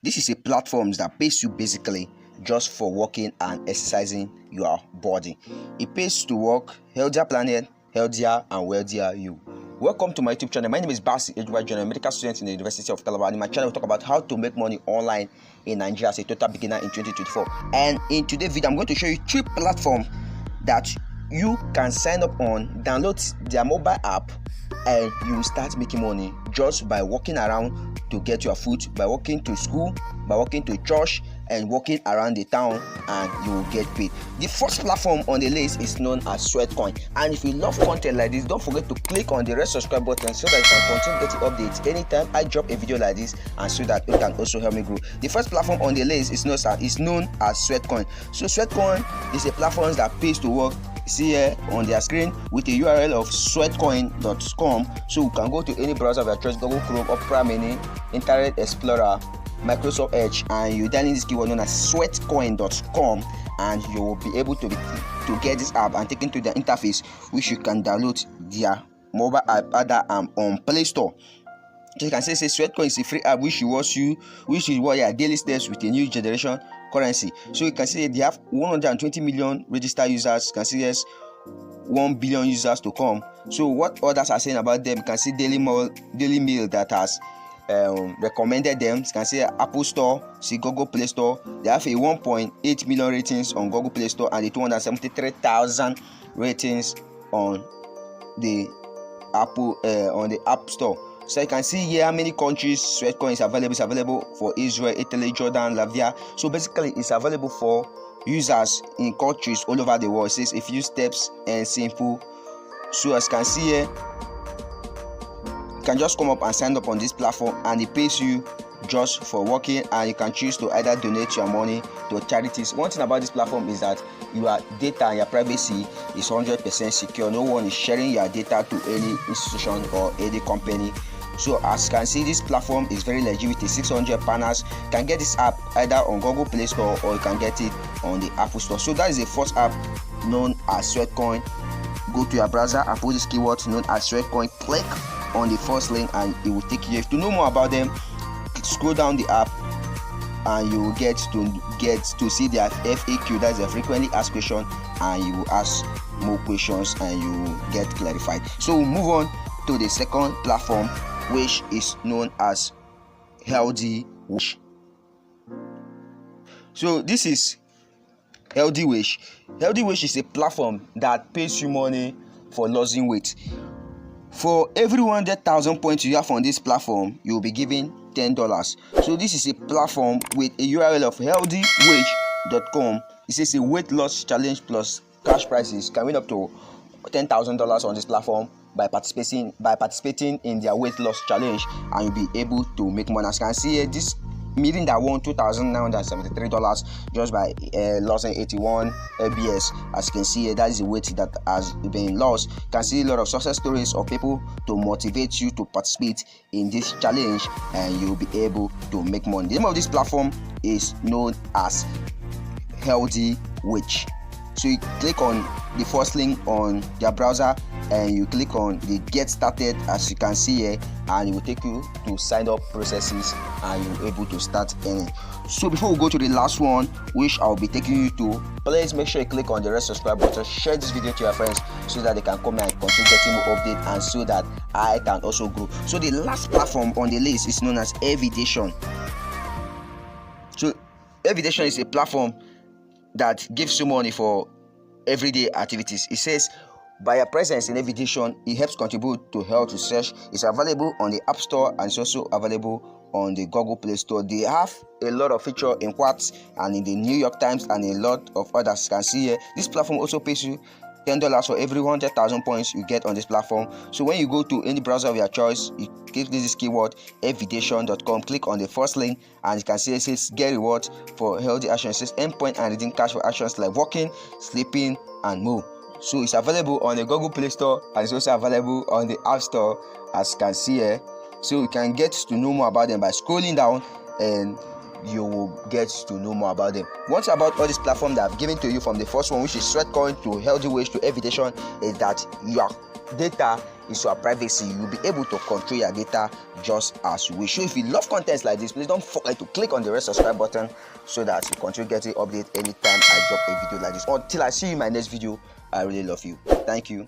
This is a platform that pays you basically just for working and exercising your body. It pays to work healthier planet, healthier and wealthier you. Welcome to my YouTube channel. My name is Basi Edward, a medical student in the University of Calabar. In my channel, we talk about how to make money online in Nigeria as a total beginner in 2024. And in today's video, I'm going to show you 3 platforms that you can sign up on, download their mobile app, and you will start making money just by walking around to get your food, by walking to school, by walking to church, and walking around the town, and you will get paid. The first platform on the list is known as sweatcoin. And if you love content like this, don't forget to click on the red subscribe button so that you can continue getting updates anytime I drop a video like this, and so that it can also help me grow. The first platform on the list is known as sweatcoin. So sweatcoin is a platform that pays to work. See here on their screen with the URL of sweatcoin.com. So you can go to any browser of your choice, Google Chrome, Opera Mini, Internet Explorer, Microsoft Edge, and you dial in this keyword known as sweatcoin.com, and you will be able to get this app and taken to the interface, which you can download their mobile app either on Play Store. So you can say Sweatcoin is a free app which rewards your daily steps with a new generation currency. So you can see they have 120 million registered users. You can see there's 1 billion users to come. So what others are saying about them, you can see Daily Mail that has recommended them. You can see Apple Store, see Google Play Store. They have a 1.8 million ratings on Google Play Store and a 273,000 ratings on the App Store. So you can see here how many countries sweatcoin is available. It's available for Israel, Italy, Jordan, Latvia. So basically it's available for users in countries all over the world. It says a few steps and simple. So as you can see here, you can just come up and sign up on this platform, and it pays you just for working, and you can choose to either donate your money to charities. One thing about this platform is that your data and your privacy is 100% secure. No one is sharing your data to any institution or any company. So as you can see, this platform is very legit with 600 partners. You can get this app either on Google Play Store or you can get it on the Apple Store. So that is the first app known as sweatcoin. Go to your browser and put this keyword known as sweatcoin. Click on the first link and it will take you. If to know more about them, scroll down the app and you will get to see their FAQ, that's a frequently asked question, and you will ask more questions and you will get clarified. So we'll move on to the second platform, which is known as Healthy Wish. So this is Healthy Wish. Healthy Wish is a platform that pays you money for losing weight. For every 100,000 points you have on this platform, you will be given $10. So this is a platform with a URL of healthywage.com. It says a weight loss challenge plus cash prizes. Can win up to $10,000 on this platform by participating in their weight loss challenge, and you'll be able to make money. As you can see here, this meeting that won $2,973 just by losing 81 lbs. As you can see here, that is the weight that has been lost. You can see a lot of success stories of people to motivate you to participate in this challenge, and you'll be able to make money. The name of this platform is known as Healthy Wage. So you click on the first link on your browser and you click on the get started, as you can see here, and it will take you to sign up processes and you're able to start earning. So before we go to the last one, which I'll be taking you to, please make sure you click on the red subscribe button, share this video to your friends so that they can come and continue getting more updates, and so that I can also grow. So the last platform on the list is known as Evidation. So Evidation is a platform that gives you money for everyday activities. It says by your presence in Evidation, it helps contribute to health research. It's available on the App Store and it's also available on the Google Play Store. They have a lot of features in Quartz and in the New York Times and a lot of others. You can see here, this platform also pays you $10 for every 100,000 points you get on this platform. So when you go to any browser of your choice, you click this keyword evidation.com, click on the first link, and you can see it says get reward for healthy actions. It says endpoint and redeem cash for actions like walking, sleeping, and more. So it's available on the Google Play Store and it's also available on the App Store, as you can see here. So you can get to know more about them by scrolling down, and you will get to know more about them. Once about all this platform that I've given to you, from the first one, which is sweatcoin, to Healthy Wage, to Evidation, is that you are data is your privacy. You'll be able to control your data just as you wish. So if you love contents like this, please don't forget to click on the red subscribe button so that you continue getting update anytime I drop a video like this. Until I see you in my next video, I really love you. Thank you.